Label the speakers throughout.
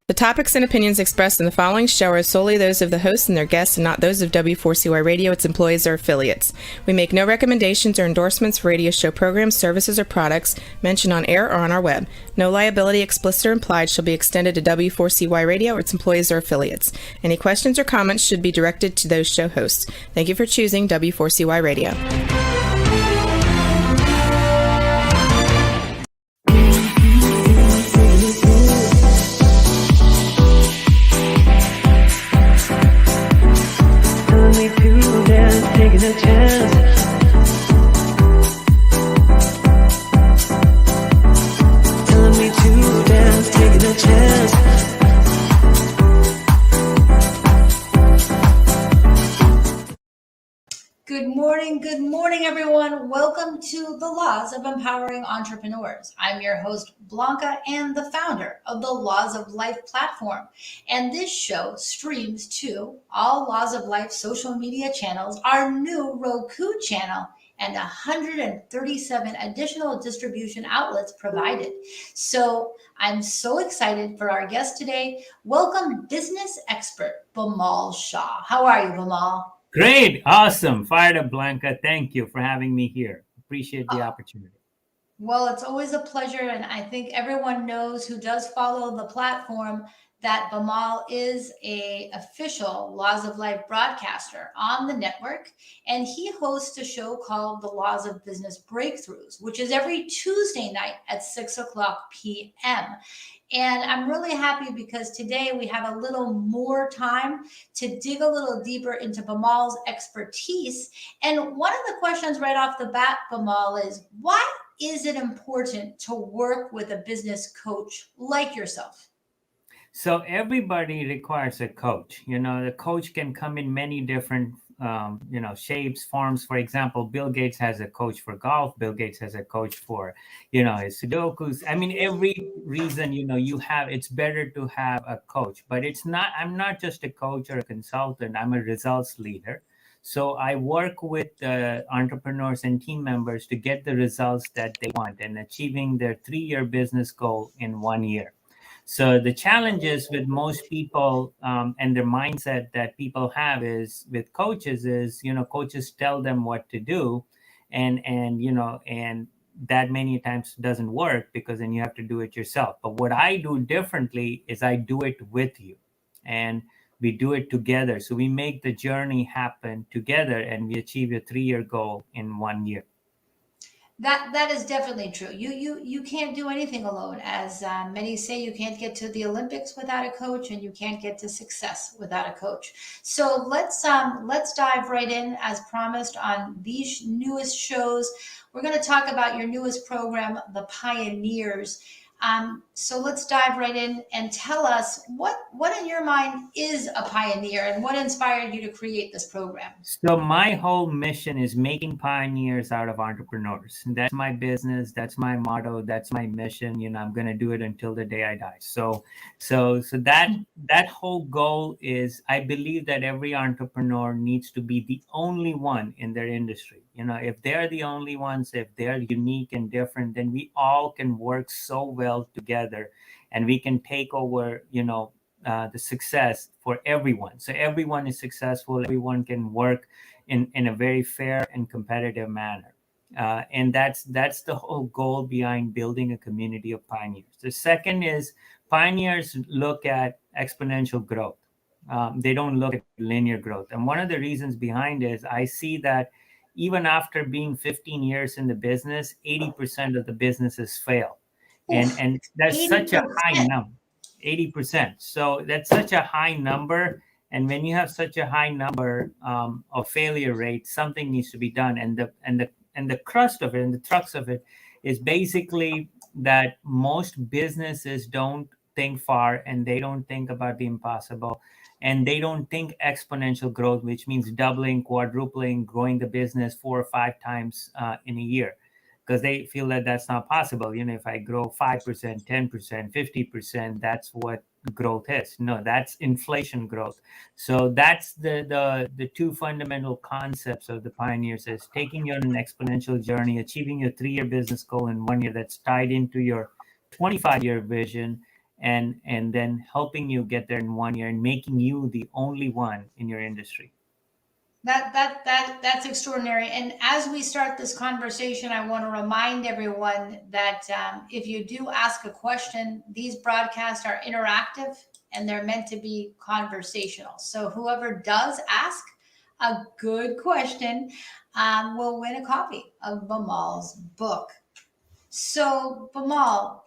Speaker 1: The topics and opinions expressed in the following show are solely those of the host and their guests and not those of W4CY Radio, its employees, or affiliates. We make no recommendations or endorsements for radio show programs, services, or products mentioned on air or on our web. No liability, explicit or implied, shall be extended to W4CY Radio or its employees or affiliates. Any questions or comments should be directed to those show hosts. Thank you for choosing W4CY Radio.
Speaker 2: Taking a chance. Telling me to dance, taking a chance.
Speaker 3: Good morning, everyone. Welcome to the Laws of Empowering Entrepreneurs. I'm your host, Blanca, and the founder of the Laws of Life platform. And this show streams to all Laws of Life social media channels, our new Roku channel, and 137 additional distribution outlets provided. So I'm so excited for our guest today. Welcome, business expert, Bimal Shah. How are you, Bimal?
Speaker 4: Great. Awesome. Fired up, Blanca. Thank you for having me here. Appreciate the opportunity.
Speaker 3: Well, it's always a pleasure. And I think everyone knows who does follow the platform that Bimal is a official Laws of Life broadcaster on the network. And he hosts a show called The Laws of Business Breakthroughs, which is every Tuesday night at 6:00 p.m. And I'm really happy because today we have a little more time to dig a little deeper into Bimal's expertise. And one of the questions right off the bat, Bimal, is why is it important to work with a business coach like yourself?
Speaker 4: So everybody requires a coach. The coach can come in many different shapes, forms. For example, Bill Gates has a coach for golf. Bill Gates has a coach for, his Sudokus. I mean, every reason, it's better to have a coach, but I'm not just a coach or a consultant. I'm a results leader. So I work with entrepreneurs and team members to get the results that they want and achieving their 3-year business goal in 1 year. So the challenges with most people and their mindset that people have is with coaches is, coaches tell them what to do and that many times doesn't work because then you have to do it yourself. But what I do differently is I do it with you and we do it together. So we make the journey happen together and we achieve a 3-year goal in 1 year.
Speaker 3: That is definitely true. You can't do anything alone. As many say, you can't get to the Olympics without a coach, and you can't get to success without a coach. So let's dive right in, as promised, on these newest shows. We're going to talk about your newest program, The Pioneers. So let's dive right in and tell us what in your mind is a pioneer and what inspired you to create this program.
Speaker 4: So my whole mission is making pioneers out of entrepreneurs. That's my business. That's my motto. That's my mission. I'm going to do it until the day I die. So that whole goal is, I believe that every entrepreneur needs to be the only one in their industry. If they're the only ones, if they're unique and different, then we all can work so well together and we can take over, the success for everyone. So everyone is successful. Everyone can work in a very fair and competitive manner. And that's the whole goal behind building a community of pioneers. The second is pioneers look at exponential growth. They don't look at linear growth. And one of the reasons behind it is I see that even after being 15 years in the business, 80% of the businesses fail. And that's 80%. Such a high number, 80%. So that's such a high number. And when you have such a high number of failure rate, something needs to be done. And the crust of it and the crux of it is basically that most businesses don't think far and they don't think about the impossible. And they don't think exponential growth, which means doubling, quadrupling, growing the business 4 or 5 times in a year, because they feel that that's not possible. If I grow 5%, 10%, 50%, that's what growth is. No, that's inflation growth. So that's the two fundamental concepts of the pioneers is taking you on an exponential journey, achieving your 3-year business goal in 1 year that's tied into your 25-year vision, and then helping you get there in 1 year and making you the only one in your industry.
Speaker 3: That's extraordinary. And as we start this conversation, I want to remind everyone that if you do ask a question, these broadcasts are interactive and they're meant to be conversational. So whoever does ask a good question will win a copy of Bimal's book. So Bimal,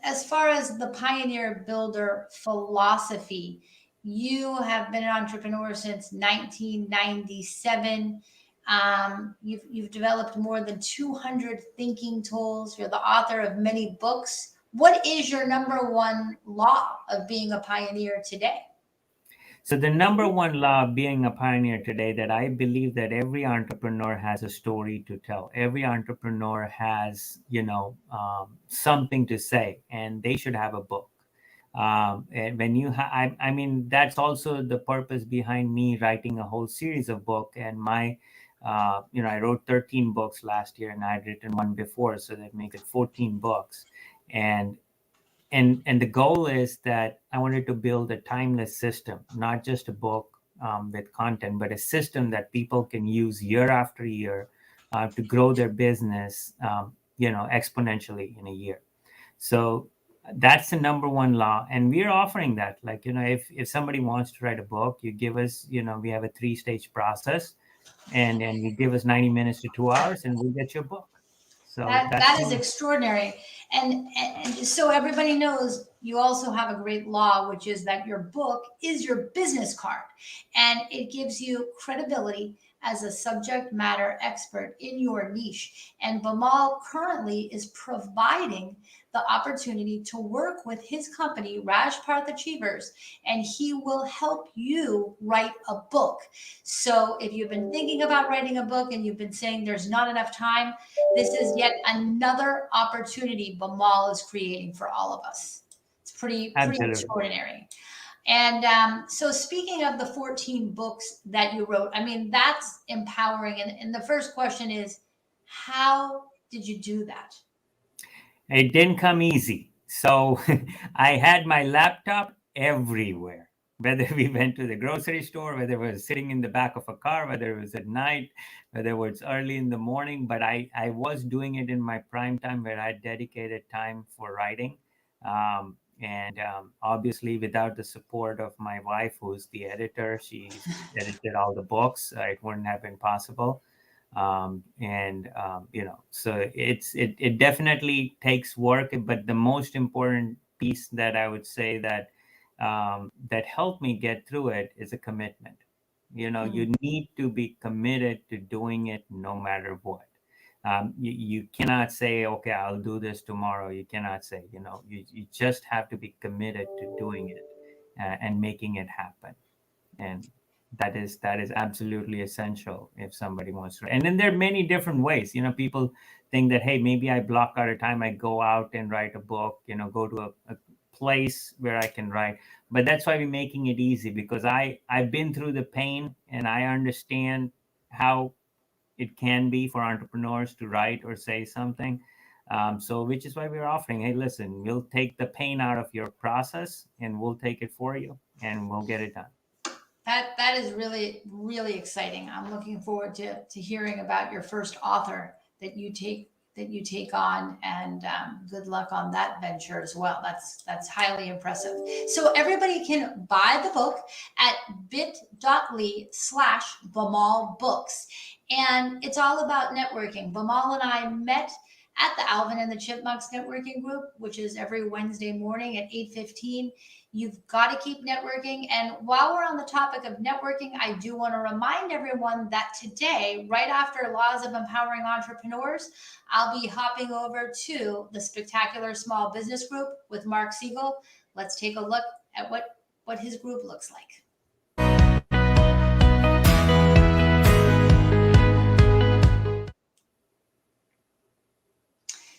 Speaker 3: as far as the pioneer builder philosophy, you have been an entrepreneur since 1997. You've developed more than 200 thinking tools. You're the author of many books. What is your number one law of being a pioneer today?
Speaker 4: So the number one law of being a pioneer today, that I believe that every entrepreneur has a story to tell. Every entrepreneur has, something to say, and they should have a book. And when you I mean, that's also the purpose behind me writing a whole series of books. And my, I wrote 13 books last year, and I'd written one before, so that makes it 14 books. And the goal is that I wanted to build a timeless system, not just a book with content, but a system that people can use year after year to grow their business, exponentially in a year. So that's the number one law, and we're offering that. Like, if somebody wants to write a book, you give us, we have a 3-stage process, and you give us 90 minutes to 2 hours, and we'll get your book. So
Speaker 3: that is extraordinary. And so everybody knows, you also have a great law, which is that your book is your business card, and it gives you credibility as a subject matter expert in your niche. And Bimal currently is providing the opportunity to work with his company, Rajparth Achievers, and he will help you write a book. So if you've been thinking about writing a book and you've been saying there's not enough time, this is yet another opportunity Bimal is creating for all of us. It's pretty extraordinary. And so speaking of the 14 books that you wrote, I mean, that's empowering. And the first question is, how did you do that?
Speaker 4: It didn't come easy. So I had my laptop everywhere, whether we went to the grocery store, whether it was sitting in the back of a car, whether it was at night, whether it was early in the morning. But I was doing it in my prime time, where I dedicated time for writing. And obviously, without the support of my wife, who's the editor, she edited all the books, it wouldn't have been possible. So it definitely takes work. But the most important piece that I would say that helped me get through it is a commitment. You need to be committed to doing it no matter what. You cannot say, okay, I'll do this tomorrow. You cannot say, you just have to be committed to doing it and making it happen. And that is absolutely essential if somebody wants to. And then there are many different ways. People think that, hey, maybe I block out a time, I go out and write a book, go to a place where I can write. But that's why we're making it easy, because I've been through the pain, and I understand how it can be for entrepreneurs to write or say something. So which is why we're offering, hey, listen, we'll take the pain out of your process, and we'll take it for you, and we'll get it done.
Speaker 3: That is really, really exciting. I'm looking forward to hearing about your first author that you take on, and good luck on that venture as well. That's highly impressive. So everybody can buy the book at bit.ly/Bimal Books. And it's all about networking. Bimal and I met at the Alvin and the Chipmunks networking group, which is every Wednesday morning at 8:15. You've got to keep networking. And while we're on the topic of networking, I do want to remind everyone that today, right after Laws of Empowering Entrepreneurs, I'll be hopping over to the Spectacular Small Business Group with Mark Siegel. Let's take a look at what his group looks like.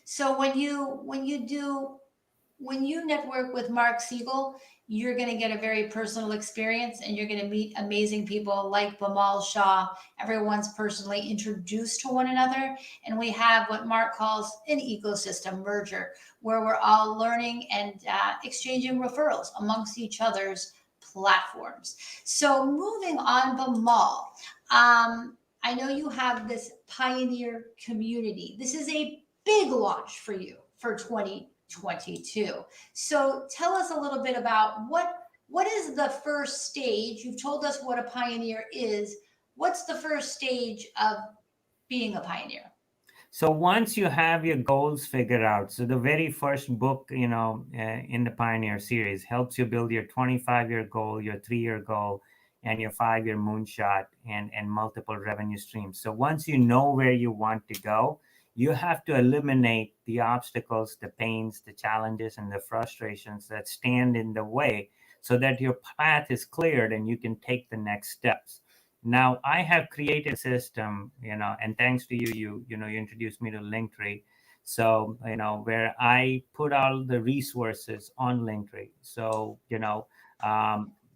Speaker 3: So when you do when you network with Mark Siegel, you're going to get a very personal experience and you're going to meet amazing people like Bamal Shah. Everyone's personally introduced to one another. And we have what Mark calls an ecosystem merger, where we're all learning and exchanging referrals amongst each other's platforms. So moving on, Bamal, I know you have this pioneer community. This is a big launch for you for 2022. So tell us a little bit about what is the first stage? You've told us what a pioneer is. What's the first stage of being a pioneer?
Speaker 4: So once you have your goals figured out, so the very first book, in the Pioneer series helps you build your 25-year goal, your 3-year goal, and your 5-year moonshot and multiple revenue streams. So once you know where you want to go, you have to eliminate the obstacles, the pains, the challenges, and the frustrations that stand in the way so that your path is cleared and you can take the next steps. Now, I have created a system, and thanks to you introduced me to Linktree. So, where I put all the resources on Linktree. So,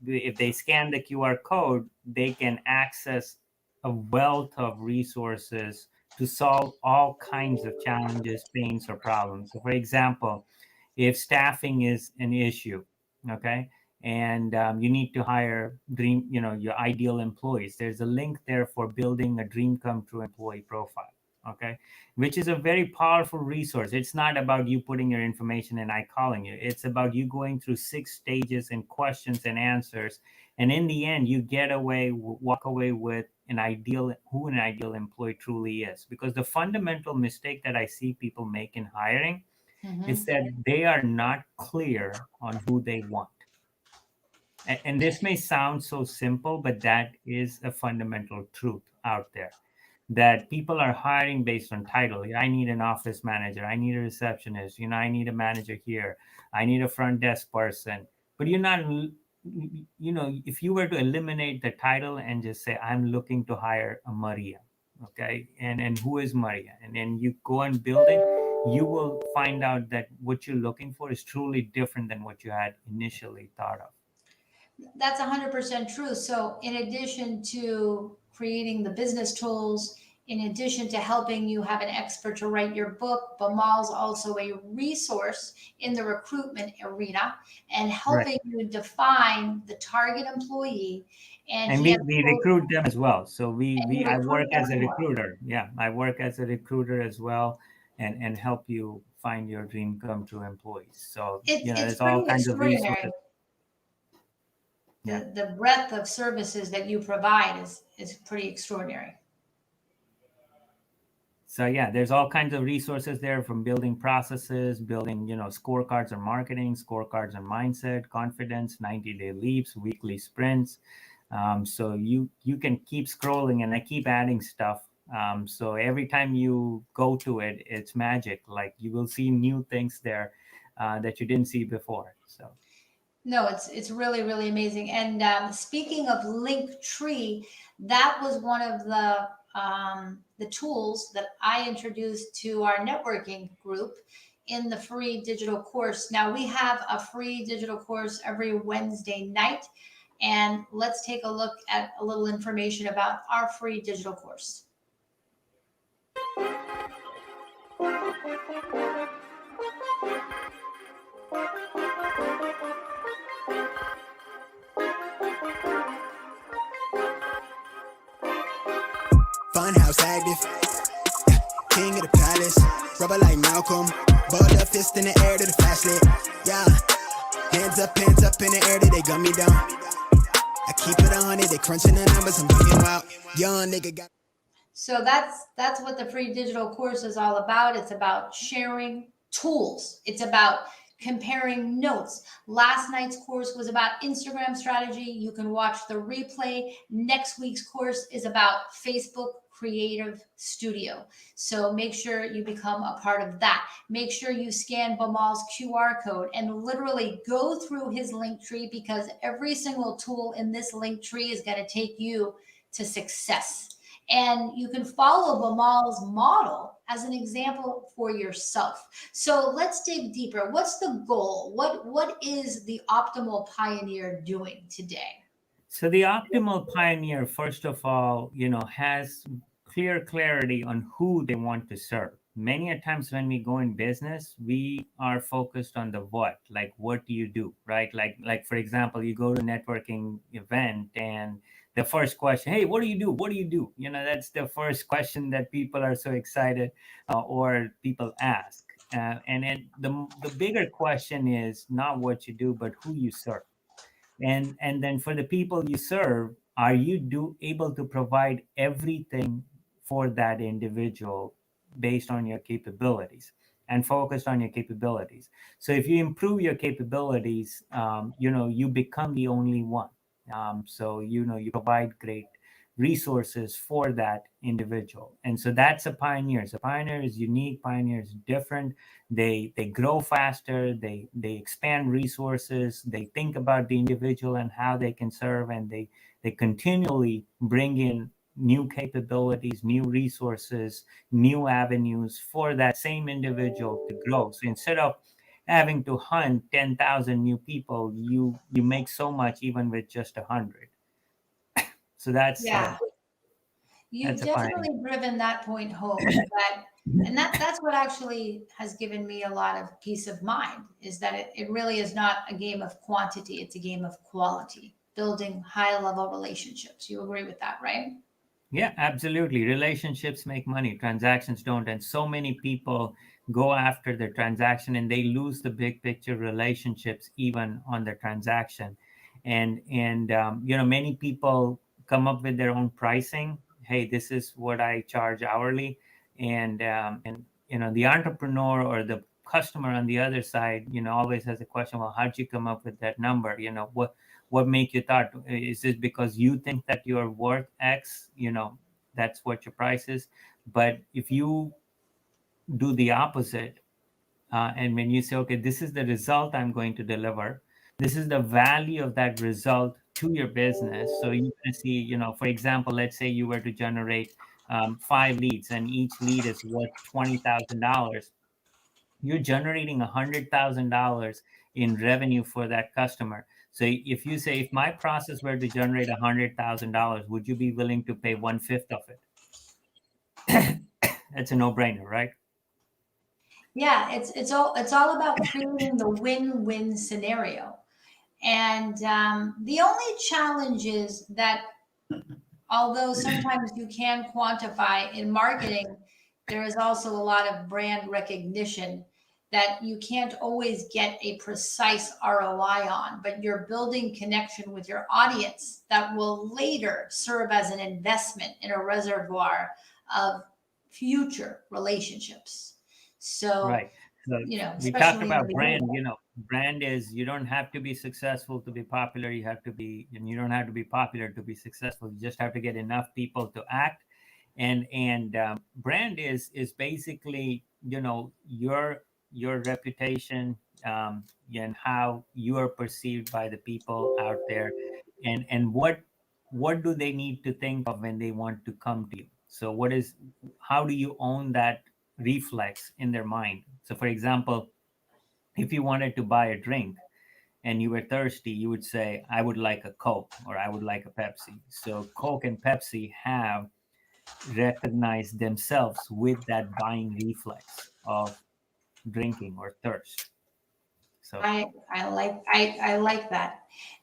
Speaker 4: if they scan the QR code, they can access a wealth of resources to solve all kinds of challenges, pains, or problems. So, for example, if staffing is an issue, okay, and you need to hire your ideal employees, there's a link there for building a dream come true employee profile, okay, which is a very powerful resource. It's not about you putting your information and I calling you. It's about you going through 6 stages and questions and answers, and in the end you walk away with who an ideal employee truly is. Because the fundamental mistake that I see people make in hiring is that they are not clear on who they want. And this may sound so simple, but that is a fundamental truth out there, that people are hiring based on title. I need an office manager. I need a receptionist. I need a manager here. I need a front desk person. But you're not, if you were to eliminate the title and just say, I'm looking to hire a Maria, okay? And who is Maria? And then you go and build it, you will find out that what you're looking for is truly different than what you had initially thought of.
Speaker 3: That's 100% true. So in addition to creating the business tools, in addition to helping you have an expert to write your book, Bamal's also a resource in the recruitment arena and helping you define the target employee.
Speaker 4: And we recruit them as well. So I work as a recruiter. Yeah, I work as a recruiter as well, and help you find your dream come true employees. So there's all kinds of resources.
Speaker 3: The breadth of services that you provide is pretty extraordinary.
Speaker 4: So there's all kinds of resources there, from building processes, building, scorecards on marketing, scorecards on mindset, confidence, 90-day leaps, weekly sprints. So you can keep scrolling, and I keep adding stuff. So every time you go to it, it's magic. Like, you will see new things there that you didn't see before. So.
Speaker 3: No, it's really, really amazing. And speaking of Linktree, that was one of the tools that I introduced to our networking group in the free digital course. Now, we have a free digital course every Wednesday night, and let's take a look at a little information about our free digital course.
Speaker 5: Funhouse active, king of the palace, rubber like Malcolm, balled up fist in the air to the fast lit, hands up in the air, they gun me down, I keep it 100, they crunching the numbers, I'm looking wild, young nigga got.
Speaker 3: So that's what the free digital course is all about. It's about sharing tools. It's about comparing notes. Last night's course was about Instagram strategy. You can watch the replay. Next week's course is about Facebook Creative Studio. So make sure you become a part of that. Make sure you scan Bamal's QR code and literally go through his Linktree, because every single tool in this Linktree is going to take you to success. And you can follow Bamal's model as an example for yourself. So let's dig deeper. What's the goal? What is the optimal pioneer doing today?
Speaker 4: So the optimal pioneer, first of all, has clear clarity on who they want to serve. Many a times when we go in business, we are focused on the what, like what do you do, right? Like for example, you go to a networking event and the first question, hey, what do you do? What do you do? That's the first question that people are so excited or people ask. And then the bigger question is not what you do, but who you serve. And then for the people you serve, are you able to provide everything for that individual based on your capabilities and focused on your capabilities? So if you improve your capabilities, you become the only one. So you provide great resources for that individual, and so that's a pioneer. So pioneer is unique, pioneer is different. They grow faster, they expand resources, they think about the individual and how they can serve, and they continually bring in new capabilities, new resources, new avenues for that same individual to grow. So instead of having to hunt 10,000 new people, you make so much even with just 100. So that's
Speaker 3: Yeah. You've
Speaker 4: that's a pioneer.
Speaker 3: definitely driven that point home, that's what actually has given me a lot of peace of mind, is that it really is not a game of quantity, it's a game of quality, building high level relationships. You agree with that, right?
Speaker 4: Yeah, absolutely. Relationships make money, transactions don't. And so many people go after the transaction and they lose the big picture relationships even on the transaction. And many people come up with their own pricing. Hey, this is what I charge hourly. And the entrepreneur or the customer on the other side, always has a question, well, how'd you come up with that number? What make you thought, is this because you think that you're worth X? That's what your price is. But if you do the opposite, and when you say, okay, this is the result I'm going to deliver, this is the value of that result to your business. So you're going to see, for example, let's say you were to generate 5 leads and each lead is worth $20,000. You're generating $100,000 in revenue for that customer. So if you say, if my process were to generate $100,000, would you be willing to pay 1/5 of it? That's a no-brainer, right?
Speaker 3: Yeah, it's all about creating the win-win scenario. And the only challenge is that although sometimes you can quantify in marketing, there is also a lot of brand recognition that you can't always get a precise ROI on, but you're building connection with your audience that will later serve as an investment in a reservoir of future relationships. So,
Speaker 4: Right. So we talked
Speaker 3: especially in the
Speaker 4: about
Speaker 3: beginning.
Speaker 4: brand. Brand is, you don't have to be successful to be popular. And you don't have to be popular to be successful. You just have to get enough people to act. And brand is basically, your reputation, and how you are perceived by the people out there, and what do they need to think of when they want to come to you. So how do you own that reflex in their mind? So for example, if you wanted to buy a drink and you were thirsty, you would say, I would like a Coke or I would like a Pepsi. So Coke and Pepsi have recognized themselves with that buying reflex of drinking or thirst. So
Speaker 3: I like that.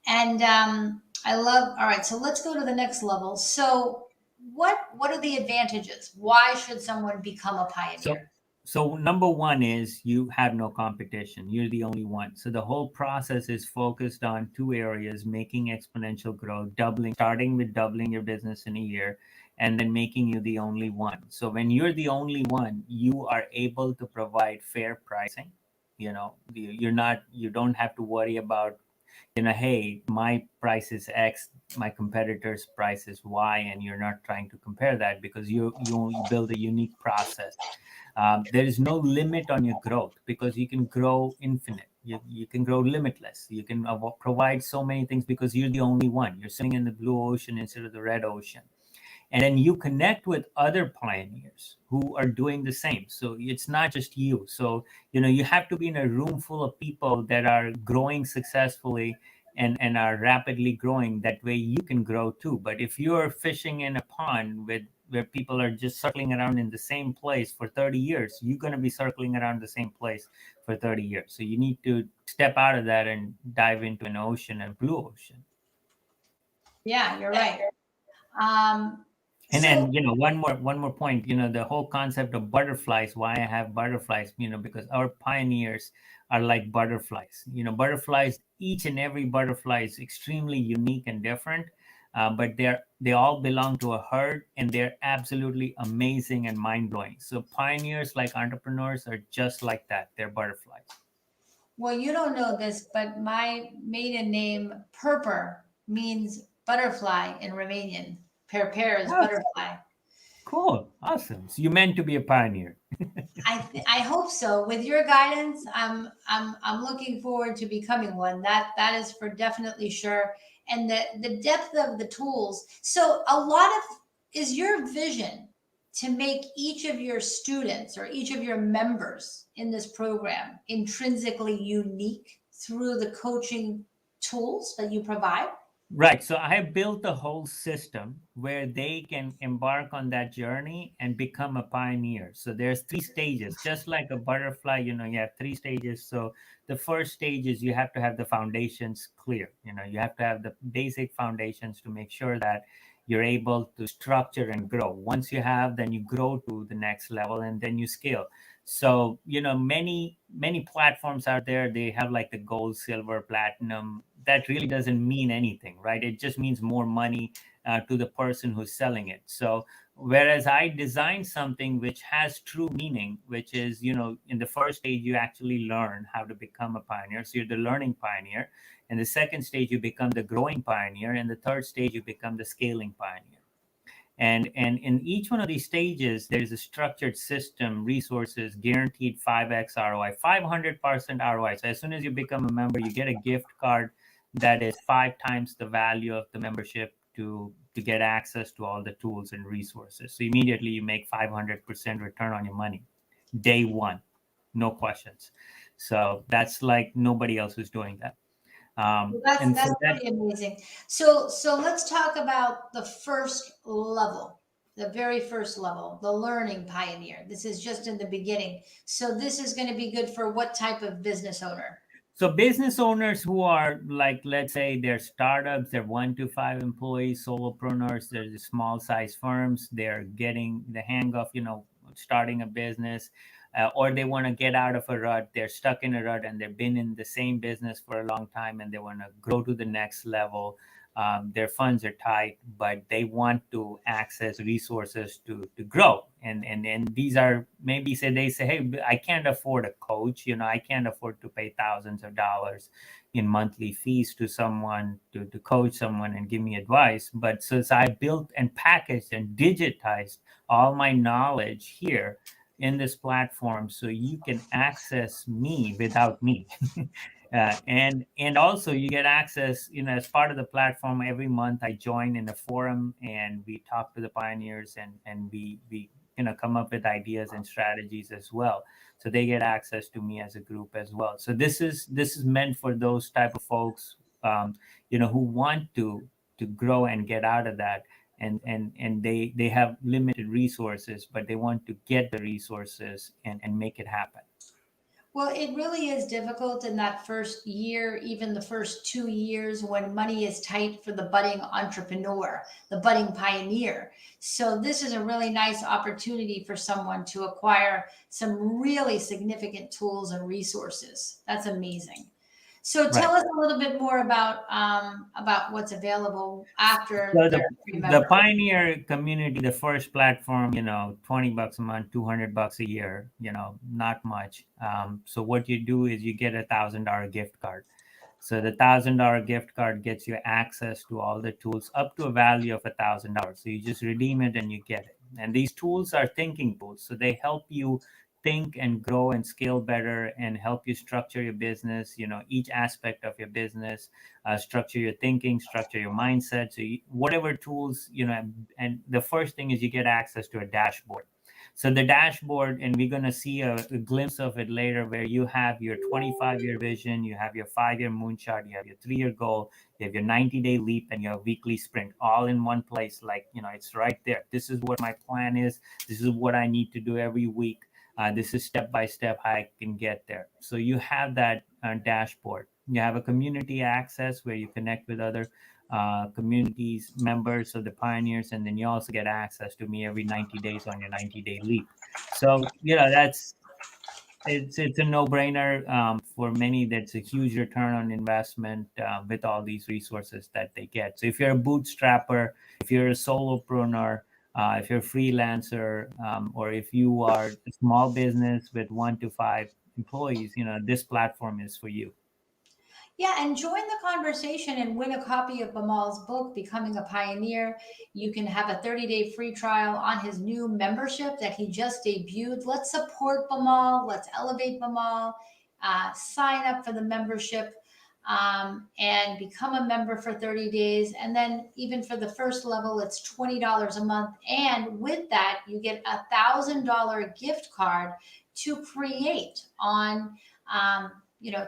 Speaker 3: And all right, so let's go to the next level. So what are the advantages? Why should someone become a
Speaker 4: so
Speaker 3: pioneer?
Speaker 4: so number one is you have no competition. You're the only one. So the whole process is focused on 2 areas: making exponential growth, starting with doubling your business in a year, and then making you the only one. So when you're the only one, you are able to provide fair pricing. You don't have to worry about, hey, my price is X, my competitor's price is Y, and you're not trying to compare that because you build a unique process. There is no limit on your growth because you can grow infinite. You can grow limitless. You can provide so many things because you're the only one. You're sitting in the blue ocean instead of the red ocean. and then you connect with other pioneers who are doing the same. So it's not just you. So you have to be in a room full of people that are growing successfully and are rapidly growing. That way you can grow too. But if you're fishing in a pond where people are just circling around in the same place for 30 years, you're going to be circling around the same place for 30 years. So you need to step out of that and dive into an ocean, a blue ocean.
Speaker 3: Yeah, you're right. Um,
Speaker 4: And
Speaker 3: so-
Speaker 4: then, one more point, the whole concept of butterflies, why I have butterflies, because our pioneers are like butterflies. Butterflies, each and every butterfly is extremely unique and different, but they all belong to a herd, and they're absolutely amazing and mind-blowing. So pioneers, like entrepreneurs, are just like that. They're butterflies.
Speaker 3: Well, you don't know this, but my maiden name, Perper, means butterfly in Romanian. Perper is
Speaker 4: Oh.
Speaker 3: butterfly.
Speaker 4: Cool. Awesome. So you meant to be a pioneer.
Speaker 3: I hope so. With your guidance, I'm looking forward to becoming one. That is for definitely sure. And the depth of the tools. So a lot of is your vision to make each of your students or each of your members in this program intrinsically unique through the coaching tools that you provide?
Speaker 4: Right. So I have built a whole system where they can embark on that journey and become a pioneer. So there's 3 stages, just like a butterfly, you have 3 stages. So the first stage is you have to have the foundations clear. You have to have the basic foundations to make sure that you're able to structure and grow. Once you have, then you grow to the next level, and then you scale. So, many platforms out there, they have like the gold, silver, platinum. That really doesn't mean anything, right? It just means more money to the person who's selling it. So whereas I designed something which has true meaning, which is, in the first stage, you actually learn how to become a pioneer. So you're the learning pioneer. In the second stage, you become the growing pioneer. And the third stage, you become the scaling pioneer. And in each one of these stages, there's a structured system, resources, guaranteed 5x ROI, 500% ROI. So as soon as you become a member, you get a gift card that is 5 times the value of the membership to get access to all the tools and resources. So immediately you make 500% return on your money, day one, no questions. So that's like nobody else is doing that.
Speaker 3: That's pretty amazing. So let's talk about the first level, the very first level, the learning pioneer. This is just in the beginning. So this is going to be good for what type of business owner?
Speaker 4: So business owners who are like, let's say they're startups, they're 1 to 5 employees, solopreneurs, they're the small size firms, they're getting the hang of, starting a business. Or they want to get out of a rut. They're stuck in a rut and they've been in the same business for a long time and they want to grow to the next level. Their funds are tight, but they want to access resources to grow. And these are maybe they say, hey, I can't afford a coach. I can't afford to pay thousands of dollars in monthly fees to someone to coach someone and give me advice. But since I built and packaged and digitized all my knowledge here in this platform, so you can access me without me. And also you get access, as part of the platform. Every month I join in a forum and we talk to the pioneers and we come up with ideas and strategies as well. So they get access to me as a group as well. So this is meant for those type of folks, who want to grow and get out of that. And they have limited resources, but they want to get the resources and make it happen.
Speaker 3: Well, it really is difficult in that first year, even the first 2 years, when money is tight for the budding entrepreneur, the budding pioneer. So this is a really nice opportunity for someone to acquire some really significant tools and resources. That's amazing. So tell us a little bit more about what's available after
Speaker 4: So
Speaker 3: the
Speaker 4: the pioneer community, the first platform, $20 a month, $200 a year, not much. So what you do is you get $1,000 gift card. So the $1,000 gift card gets you access to all the tools up to a value of $1,000. So you just redeem it and you get it. And these tools are thinking tools. So they help you think and grow and scale better and help you structure your business, each aspect of your business, structure your thinking, structure your mindset. So whatever tools, and the first thing is you get access to a dashboard. So the dashboard, and we're going to see a glimpse of it later, where you have your 25-year vision, you have your 5-year moonshot, you have your 3-year goal, you have your 90-day leap, and your weekly sprint, all in one place. Like, it's right there. This is what my plan is. This is what I need to do every week. This is step by step how I can get there. So you have that dashboard. You have a community access where you connect with other communities, members of the pioneers, and then you also get access to me every 90 days on your 90-day leap. So it's a no-brainer for many. That's a huge return on investment with all these resources that they get. So if you're a bootstrapper, if you're a solopreneur, if you're a freelancer, or if you are a small business with 1 to 5 employees, this platform is for you.
Speaker 3: Yeah, and join the conversation and win a copy of Bimal's book, Becoming a Pioneer. You can have a 30-day free trial on his new membership that he just debuted. Let's support Bimal. Let's elevate Bimal. Sign up for the membership and become a member for 30 days. And then even for the first level, it's $20 a month. And with that, you get $1,000 gift card to create on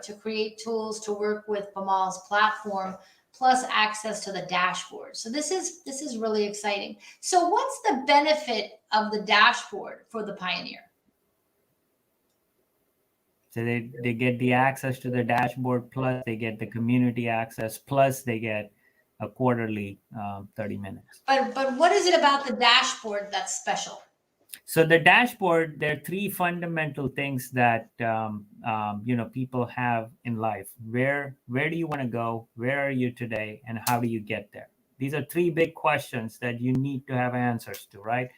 Speaker 3: to create tools to work with Bimal's platform, plus access to the dashboard. So this is really exciting. So what's the benefit of the dashboard for the pioneer?
Speaker 4: So they get the access to the dashboard, plus they get the community access, plus they get a quarterly 30 minutes.
Speaker 3: But what is it about the dashboard that's special?
Speaker 4: So the dashboard, there are 3 fundamental things that people have in life. Where do you want to go? Where are you today? And how do you get there? These are 3 big questions that you need to have answers to, right?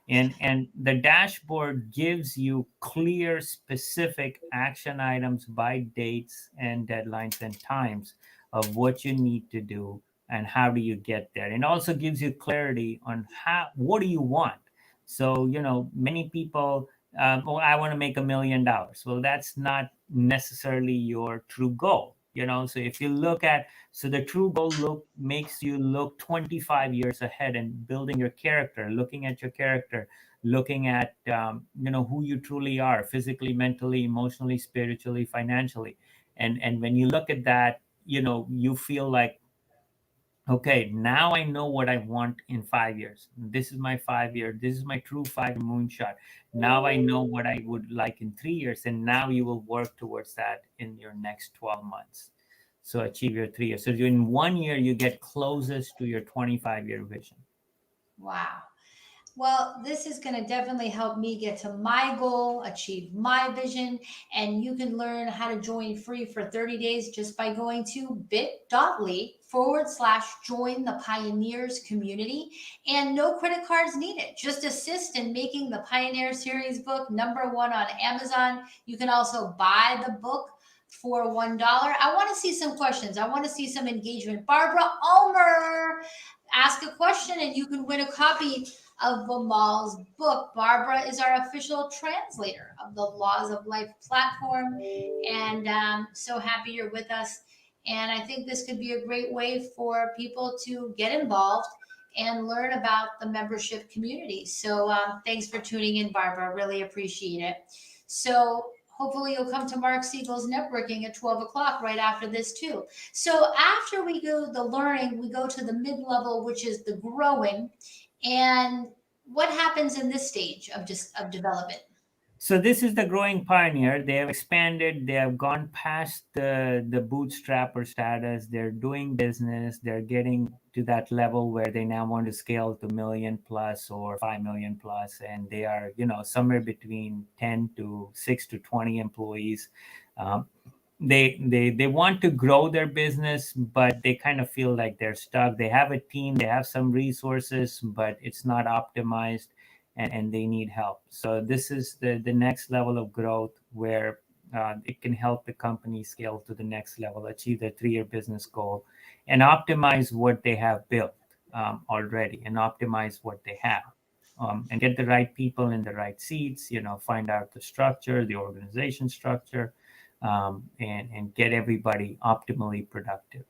Speaker 4: And the dashboard gives you clear, specific action items by dates and deadlines and times of what you need to do and how do you get there. And also gives you clarity on what do you want. So, many people, I want to make $1 million. Well, that's not necessarily your true goal, So if you look at, the true goal makes you look 25 years ahead and building your character, looking at your character, looking at, who you truly are, physically, mentally, emotionally, spiritually, financially. And when you look at that, you feel like, okay, now I know what I want in 5 years. This is my 5-year. This is my true 5-year moonshot. Now I know what I would like in 3 years. And now you will work towards that in your next 12 months. So achieve your 3 years. So in 1 year, you get closest to your 25-year vision.
Speaker 3: Wow. Well, this is going to definitely help me get to my goal, achieve my vision, and you can learn how to join free for 30 days just by going to bit.ly/join the pioneers community, and no credit cards needed. Just assist in making the Pioneer Series book #1 on Amazon. You can also buy the book for $1. I want to see some questions. I want to see some engagement. Barbara Ulmer, ask a question and you can win a copy of Bimal's book. Barbara is our official translator of the Laws of Life platform, and so happy you're with us. And I think this could be a great way for people to get involved and learn about the membership community. So thanks for tuning in, Barbara. Really appreciate it. So hopefully you'll come to Mark Siegel's networking at 12 o'clock right after this too. So after we go the learning, we go to the mid-level, which is the growing. And what happens in this stage of development?
Speaker 4: So this is the growing pioneer. They have expanded. They have gone past the bootstrapper status. They're doing business. They're getting to that level where they now want to scale to $1 million plus or $5 million plus, and they are, somewhere between 10 to 6 to 20 employees. They want to grow their business, but they kind of feel like they're stuck. They have a team, they have some resources, but it's not optimized, and they need help. So this is the next level of growth where it can help the company scale to the next level, achieve their 3-year business goal, and optimize what they have built already, and optimize what they have and get the right people in the right seats, find out the structure, the organization structure, and get everybody optimally productive.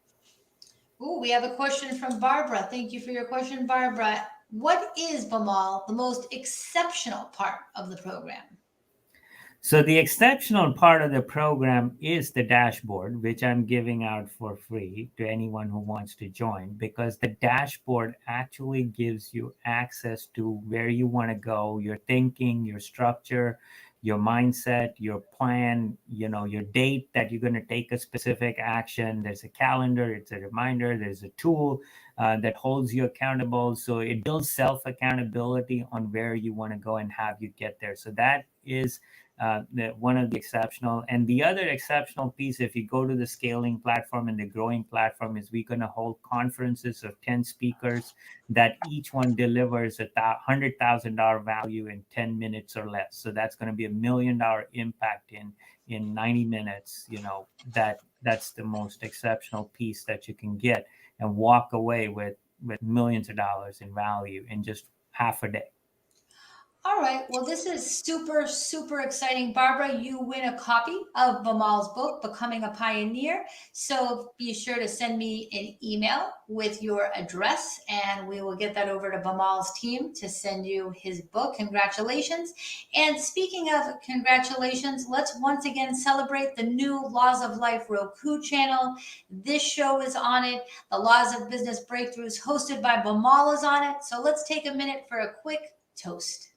Speaker 3: Ooh, we have a question from Barbara. Thank you for your question, Barbara. What is Bamal, the most exceptional part of the program?
Speaker 4: So the exceptional part of the program is the dashboard, which I'm giving out for free to anyone who wants to join, because the dashboard actually gives you access to where you want to go, your thinking, your structure, your mindset, your plan, your date that you're going to take a specific action. There's a calendar, it's a reminder, there's a tool that holds you accountable. So it builds self-accountability on where you want to go and have you get there. So that is one of the exceptional. And the other exceptional piece, if you go to the scaling platform and the growing platform, is we're going to hold conferences of 10 speakers that each one delivers $100,000 value in 10 minutes or less. So that's going to be $1 million impact in 90 minutes. That's the most exceptional piece that you can get and walk away with millions of dollars in value in just half a day.
Speaker 3: All right. Well, this is super, super exciting. Barbara, you win a copy of Bamal's book, Becoming a Pioneer. So be sure to send me an email with your address, and we will get that over to Bamal's team to send you his book. Congratulations. And speaking of congratulations, let's once again celebrate the new Laws of Life Roku channel. This show is on it. The Laws of Business Breakthroughs hosted by Bamal is on it. So let's take a minute for a quick toast.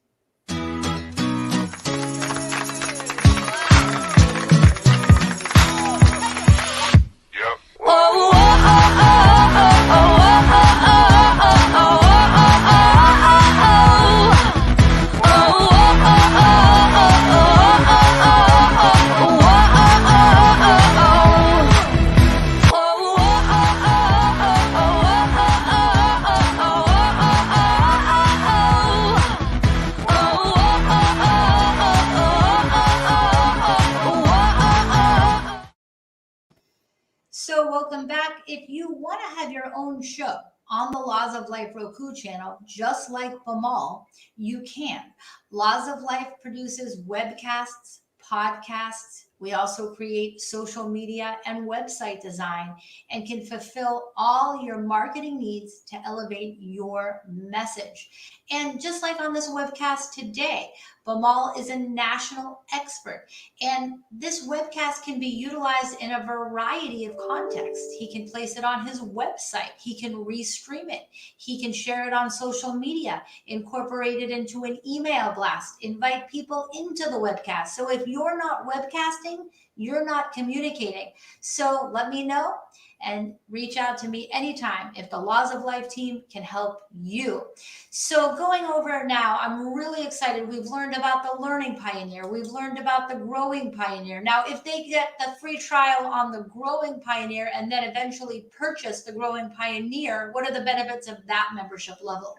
Speaker 3: So welcome back. If you want to have your own show on the Laws of Life Roku channel, just like Bamal, you can. Laws of Life produces webcasts, podcasts. We also create social media and website design and can fulfill all your marketing needs to elevate your message. And just like on this webcast today, Bamal is a national expert, and this webcast can be utilized in a variety of contexts. He can place it on his website. He can restream it. He can share it on social media, incorporate it into an email blast, invite people into the webcast. So if you're not webcasting, you're not communicating. So let me know and reach out to me anytime if the Laws of Life team can help you. So going over now, I'm really excited. We've learned about the Learning Pioneer. We've learned about the Growing Pioneer. Now, if they get the free trial on the Growing Pioneer and then eventually purchase the Growing Pioneer, what are the benefits of that membership level?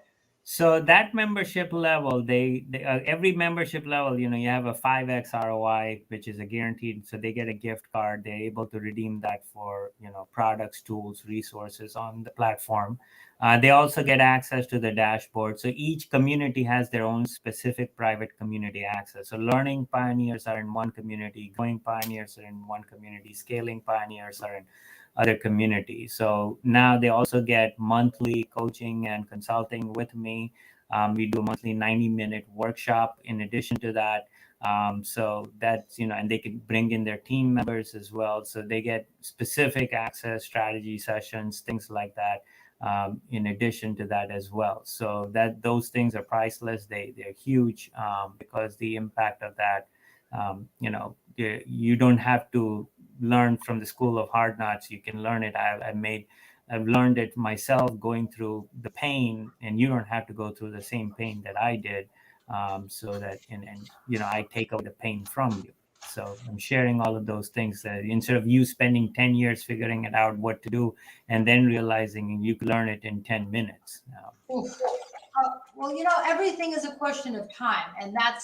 Speaker 4: So that membership level, they every membership level, you have a 5x ROI, which is a guaranteed. So they get a gift card. They're able to redeem that for, products, tools, resources on the platform. They also get access to the dashboard. So each community has their own specific private community access. So Learning Pioneers are in one community, Growing Pioneers are in one community, Scaling Pioneers are in other communities. So now they also get monthly coaching and consulting with me. We do a monthly 90-minute workshop in addition to that. So that's, and they can bring in their team members as well. So they get specific access, strategy sessions, things like that, in addition to that as well. So that those things are priceless. They're huge because the impact of that, you don't have to learn from the School of Hard Knocks. You can learn it. I've learned it myself going through the pain, and you don't have to go through the same pain that I did. So that, and I take away the pain from you. So I'm sharing all of those things that instead of you spending 10 years figuring it out what to do and then realizing you can learn it in 10 minutes.
Speaker 3: Well, everything is a question of time, and that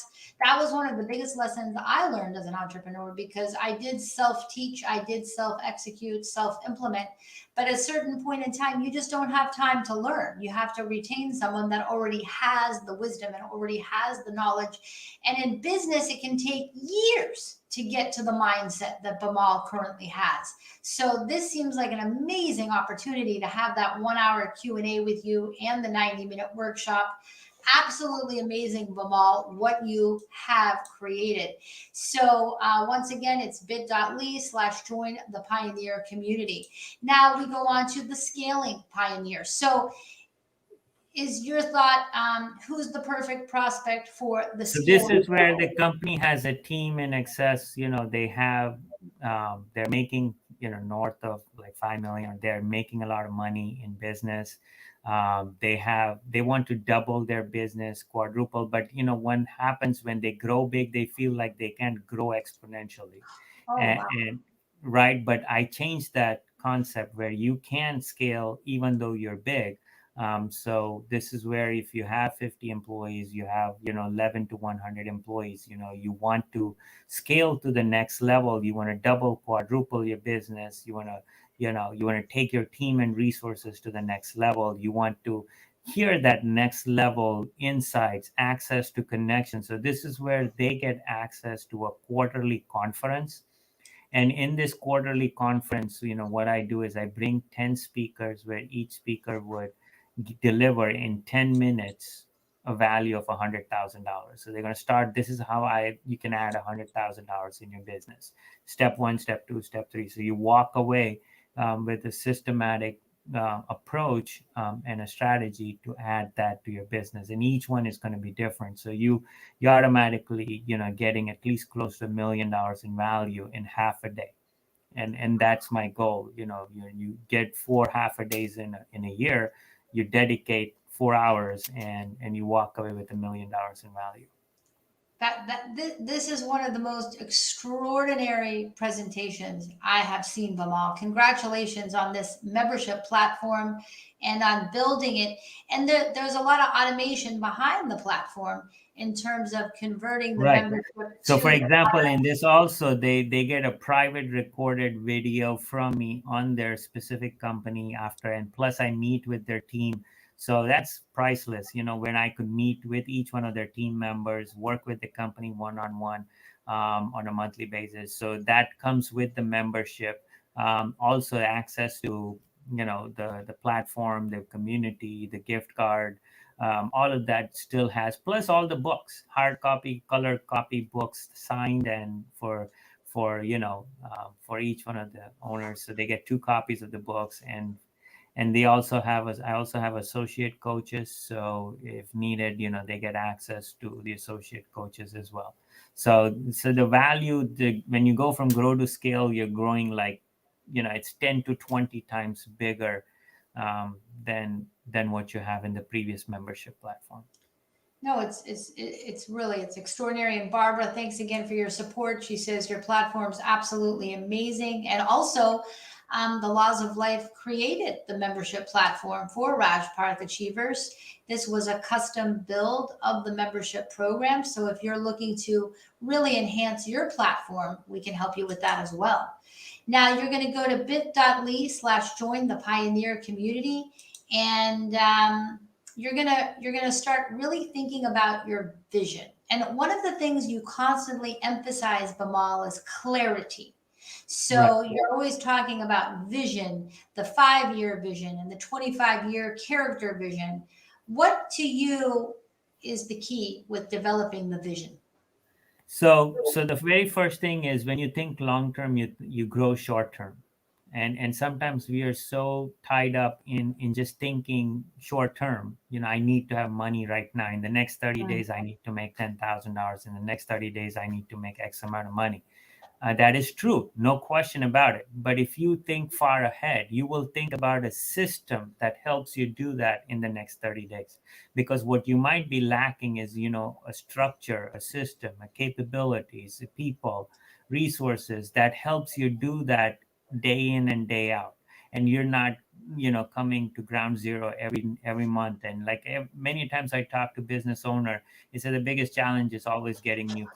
Speaker 3: was one of the biggest lessons I learned as an entrepreneur, because I did self-teach, I did self-execute, self-implement, but at a certain point in time, you just don't have time to learn. You have to retain someone that already has the wisdom and already has the knowledge. And in business, it can take years to get to the mindset that Bamal currently has. So this seems like an amazing opportunity to have that 1 hour Q&A with you and the 90-minute workshop. Absolutely amazing, Bamal, what you have created. So once again, it's bit.ly/join the Pioneer community. Now we go on to the Scaling Pioneer. So is your thought, who's the perfect prospect for the
Speaker 4: So this
Speaker 3: Scaling?
Speaker 4: is where the company has a team in excess. They have, they're making, north of like 5 million. They're making a lot of money in business. They want to double their business, quadruple. But what happens when they grow big, they feel like they can't grow exponentially.
Speaker 3: Oh, wow.
Speaker 4: And right, but I changed that concept where you can scale even though you're big. So this is where if you have 50 employees, you have 11 to 100 employees, you want to scale to the next level. You want to double, quadruple your business. You want to take your team and resources to the next level. You want to hear that next level insights, access to connections. So this is where they get access to a quarterly conference. And in this quarterly conference, what I do is I bring 10 speakers where each speaker would deliver in 10 minutes a value of $100,000. So they're going to start. This is how you can add $100,000 in your business. Step 1, step 2, step 3. So you walk away with a systematic approach and a strategy to add that to your business, and each one is going to be different. So you automatically getting at least close to $1 million in value in half a day, and that's my goal. You get 4 half a days in a year. You dedicate 4 hours and you walk away with $1 million in value.
Speaker 3: This is one of the most extraordinary presentations I have seen, Bamal. Congratulations on this membership platform and on building it. And there's a lot of automation behind the platform in terms of converting the
Speaker 4: Right.
Speaker 3: membership.
Speaker 4: So
Speaker 3: to
Speaker 4: for
Speaker 3: the
Speaker 4: example,
Speaker 3: product.
Speaker 4: in this also, they get a private recorded video from me on their specific company after, and plus I meet with their team. So that's priceless, when I could meet with each one of their team members, work with the company one-on-one on a monthly basis. So that comes with the membership. Also access to, the platform, the community, the gift card, all of that still has, plus all the books, hard copy, color copy books signed and for each one of the owners. So they get 2 copies of the books, and they also have I also have associate coaches. So if needed, they get access to the associate coaches as well. So the value, when you go from grow to scale, you're growing like, it's 10 to 20 times bigger than what you have in the previous membership platform.
Speaker 3: No, it's really, it's extraordinary. And Barbara, thanks again for your support. She says your platform's absolutely amazing. And also, the Laws of Life created the membership platform for Raj Parth Achievers. This was a custom build of the membership program. So if you're looking to really enhance your platform, we can help you with that as well. Now you're going to go to bit.ly/join the Pioneer community, and you're gonna start really thinking about your vision. And one of the things you constantly emphasize, Bamal, is clarity. So
Speaker 4: Right.
Speaker 3: you're always talking about vision, the 5-year vision and the 25-year character vision. What to you is the key with developing the vision?
Speaker 4: So the very first thing is, when you think long term, you grow short term, and sometimes we are so tied up in just thinking short term. I need to have money right now. In the next 30 days, I need to make $10,000. In the next 30 days, I need to make X amount of money. That is true, no question about it. But if you think far ahead, you will think about a system that helps you do that in the next 30 days. Because what you might be lacking is, a structure, a system, a capabilities, people, resources that helps you do that day in and day out. And you're not coming to ground zero every month. And like many times I talk to business owner, he said the biggest challenge is always getting new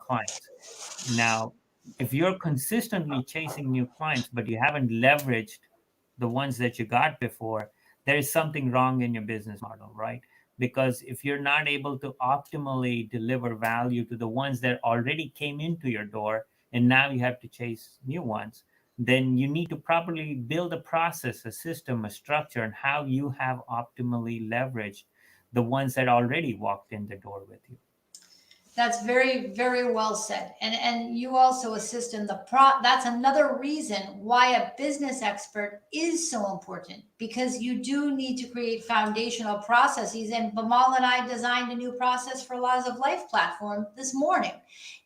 Speaker 4: clients. Now, if you're consistently chasing new clients, but you haven't leveraged the ones that you got before, there is something wrong in your business model, right? Because if you're not able to optimally deliver value to the ones that already came into your door, and now you have to chase new ones, then you need to properly build a process, a system, a structure, and how you have optimally leveraged the ones that already walked in the door with you.
Speaker 3: That's very, very well said. And you also assist in that's another reason why a business expert is so important, because you do need to create foundational processes. And Bimal and I designed a new process for Laws of Life platform this morning.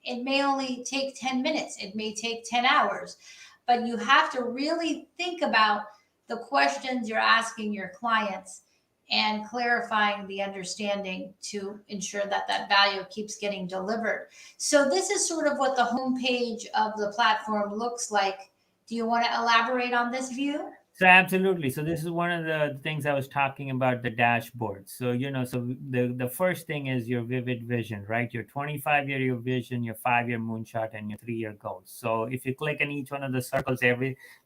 Speaker 3: It may only take 10 minutes. It may take 10 hours, but you have to really think about the questions you're asking your clients and clarifying the understanding to ensure that that value keeps getting delivered. So this is sort of what the homepage of the platform looks like. Do you want to elaborate on this view?
Speaker 4: So absolutely. So this is one of the things I was talking about, the dashboard. So, so the first thing is your vivid vision, right? Your 25-year vision, your 5-year moonshot, and your 3-year goals. So if you click on each one of the circles,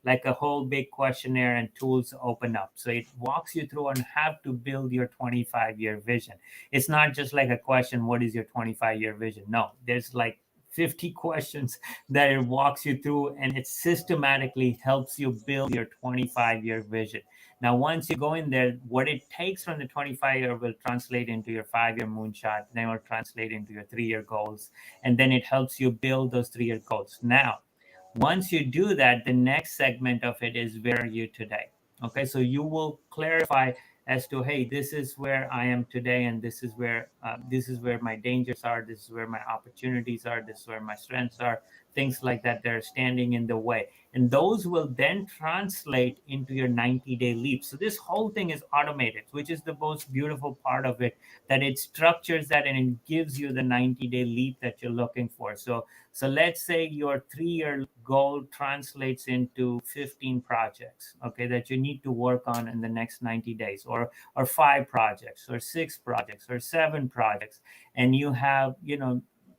Speaker 4: like a whole big questionnaire and tools open up. So it walks you through on how to build your 25-year vision. It's not just like a question, what is your 25-year vision? No, there's like 50 questions that it walks you through, and it systematically helps you build your 25-year vision. Now, once you go in there, what it takes from the 25-year will translate into your 5-year moonshot, then it will translate into your 3-year goals, and then it helps you build those 3-year goals. Now, once you do that, the next segment of it is, where are you today? Okay, so you will clarify as to, hey, this is where I am today, and this is where my dangers are, this is where my opportunities are, this is where my strengths are, things like that that are standing in the way. And those will then translate into your 90-day leap. So this whole thing is automated, which is the most beautiful part of it, that it structures that and it gives you the 90-day leap that you're looking for. So let's say your 3-year goal translates into 15 projects, okay, that you need to work on in the next 90 days, or 5 projects, or 6 projects, or 7 projects, and you have,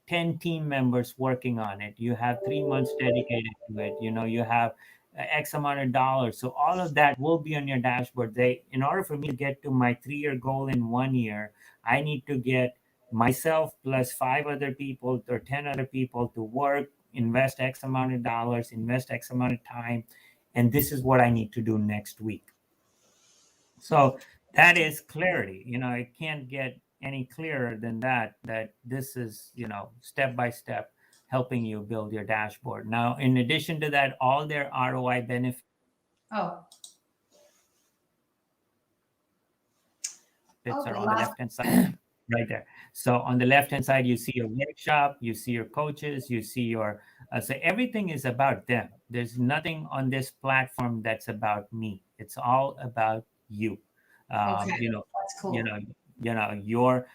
Speaker 4: 10 team members working on it. You have 3 months dedicated to it. You have X amount of dollars. So all of that will be on your dashboard. In order for me to get to my 3-year goal in 1 year, I need to get myself plus 5 other people or 10 other people to work, invest X amount of dollars, invest X amount of time. And this is what I need to do next week. So that is clarity. It can't get any clearer than that this is, step by step helping you build your dashboard. Now, in addition to that, all their ROI benefits are on the left-hand side, right there. So on the left-hand side, you see your workshop, you see your coaches, you see your, so everything is about them. There's nothing on this platform that's about me. It's all about you.
Speaker 3: Okay. That's cool.
Speaker 4: Your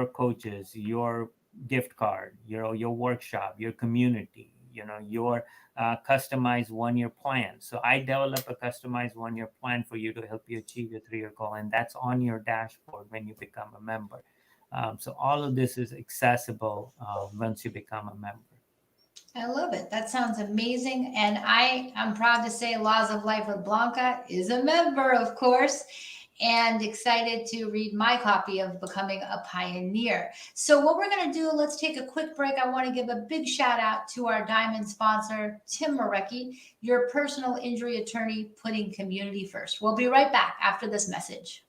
Speaker 4: coaches, your gift card, your workshop, your community, your customized 1-year plan. So I develop a customized 1-year plan for you to help you achieve your 3-year goal, and that's on your dashboard when you become a member. So all of this is accessible once you become a member.
Speaker 3: I love it. That sounds amazing. And I'm proud to say Laws of Life with Blanca is a member, of course, and excited to read my copy of Becoming a Pioneer. So what we're going to do, let's take a quick break. I want to give a big shout out to our diamond sponsor, Tim Marecki, your personal injury attorney, putting community first. We'll be right back after this message.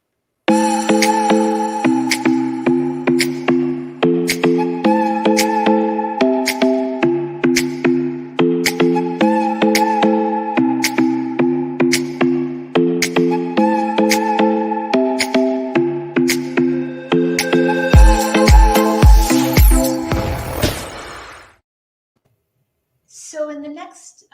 Speaker 3: So in the next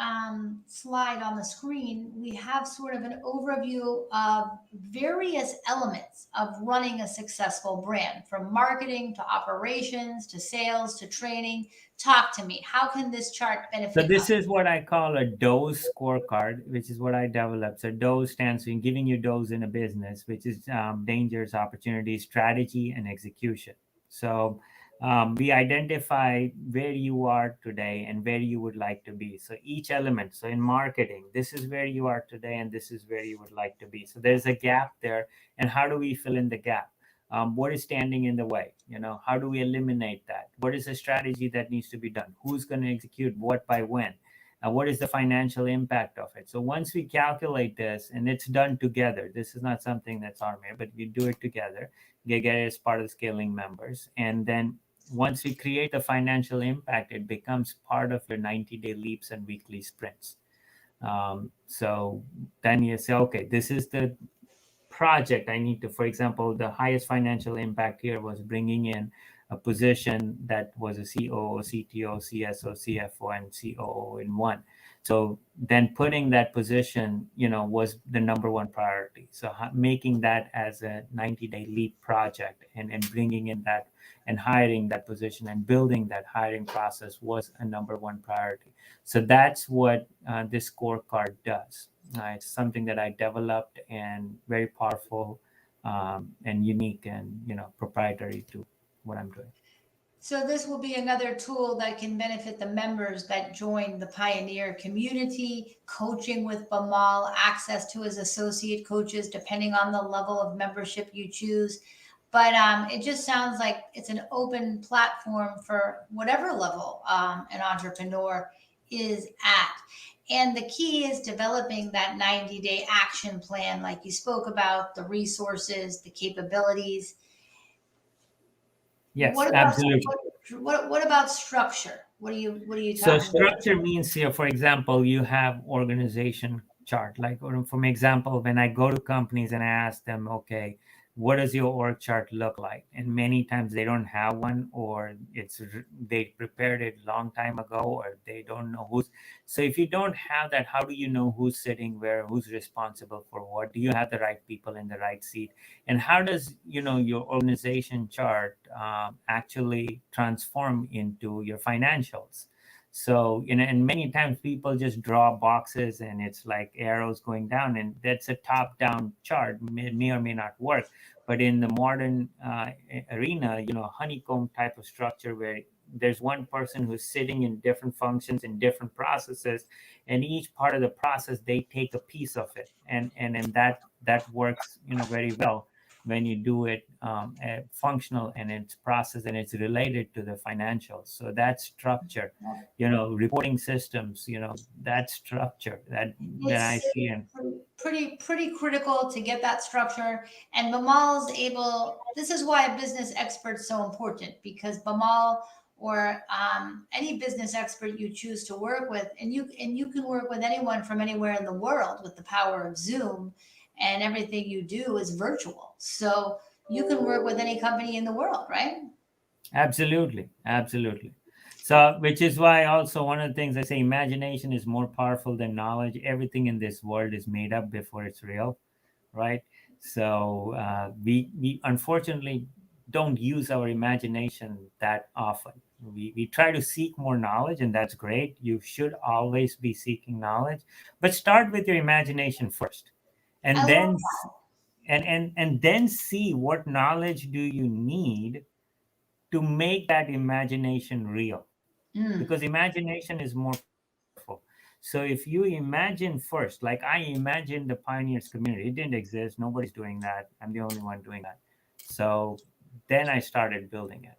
Speaker 3: slide on the screen, we have sort of an overview of various elements of running a successful brand, from marketing to operations to sales to training. Talk to me. How can this chart
Speaker 4: So
Speaker 3: benefit
Speaker 4: this
Speaker 3: us?
Speaker 4: is what I call a DOES scorecard, which is what I developed. So DOES stands for giving you DOES in a business, which is dangers, opportunities, strategy, and execution. So we identify where you are today and where you would like to be. So each element. So in marketing, this is where you are today, and this is where you would like to be. So there's a gap there, and how do we fill in the gap? What is standing in the way? How do we eliminate that? What is the strategy that needs to be done? Who's going to execute what by when? What is the financial impact of it? So once we calculate this, and it's done together, this is not something that's automated, but we do it together, get it as part of the scaling members. And then once we create the financial impact, it becomes part of your 90-day leaps and weekly sprints. So then you say, okay, this is the project I need to, for example, the highest financial impact here was bringing in a position that was a COO, CTO, CSO, CFO, and COO in one. So then putting that position, was the number one priority. So making that as a 90-day leap project and bringing in that and hiring that position and building that hiring process was a number one priority. So that's what this scorecard does. It's something that I developed and very powerful and unique and proprietary to what I'm doing.
Speaker 3: So this will be another tool that can benefit the members that join the Pioneer community, coaching with Bamal, access to his associate coaches, depending on the level of membership you choose. But it just sounds like it's an open platform for whatever level an entrepreneur is at. And the key is developing that 90-day action plan, like you spoke about, the resources, the capabilities.
Speaker 4: Yes,
Speaker 3: What about
Speaker 4: absolutely.
Speaker 3: what about structure? What are you
Speaker 4: So
Speaker 3: talking about?
Speaker 4: structure means here, for example, you have organization chart. Like, for example, when I go to companies and I ask them, okay, what does your org chart look like? And many times they don't have one, or they prepared it a long time ago, or they don't know who's. So if you don't have that, how do you know who's sitting where, who's responsible for what? Do you have the right people in the right seat? And how does your organization chart actually transform into your financials? So, and many times people just draw boxes and it's like arrows going down, and that's a top-down chart. May or may not work. But in the modern arena, honeycomb type of structure where there's one person who's sitting in different functions in different processes, and each part of the process, they take a piece of it. And that works, very well when you do it functional and it's processed and it's related to the financials. So that structure, reporting systems, that structure that I see. And
Speaker 3: pretty critical to get that structure. And Bamal's able. This is why a business expert's so important, because Bamal or any business expert you choose to work with, and you can work with anyone from anywhere in the world with the power of Zoom. And everything you do is virtual. So you can work with any company in the world, right?
Speaker 4: Absolutely. So, which is why also one of the things I say, imagination is more powerful than knowledge. Everything in this world is made up before it's real, right? So we unfortunately don't use our imagination that often. We try to seek more knowledge, and that's great. You should always be seeking knowledge, but start with your imagination first. And then and then see what knowledge do you need to make that imagination real, because imagination is more powerful. So if you imagine first, like I imagined the Pioneers community, it didn't exist, nobody's doing that, I'm the only one doing that. So then I started building it.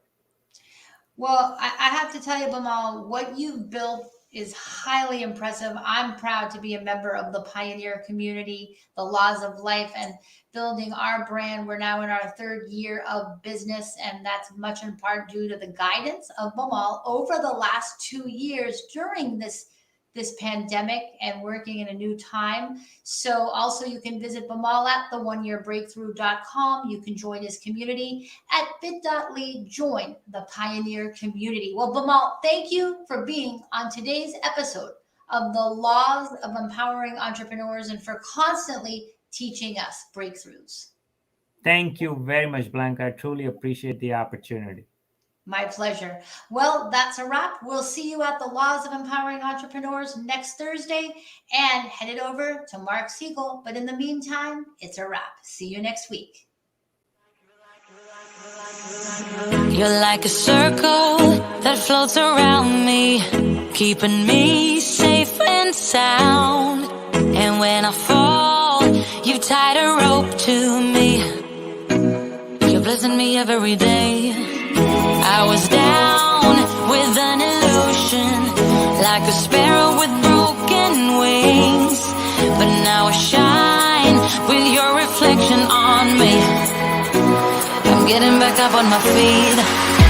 Speaker 3: Well, I have to tell you, Bamal, what you've built is highly impressive. I'm proud to be a member of the Pioneer community, the Laws of Life, and building our brand. We're now in our third year of business, and that's much in part due to the guidance of Bamal over the last 2 years during this this pandemic and working in a new time. So also you can visit Bimal at theoneyearbreakthrough.com. You can join his community at bit.ly, join the Pioneer Community. Well, Bimal, thank you for being on today's episode of the Laws of Empowering Entrepreneurs and for constantly teaching us breakthroughs.
Speaker 4: Thank you very much, Blanca. I truly appreciate the opportunity.
Speaker 3: My pleasure. Well, that's a wrap. We'll see you at the Laws of Empowering Entrepreneurs next Thursday and headed over to Mark Siegel. But in the meantime, it's a wrap. See you next week.
Speaker 6: You're like a circle that floats around me, keeping me safe and sound. And when I fall, you tied a rope to me. You're blessing me every day. I was down with an illusion, like a sparrow with broken wings. But now I shine with your reflection on me. I'm getting back up on my feet.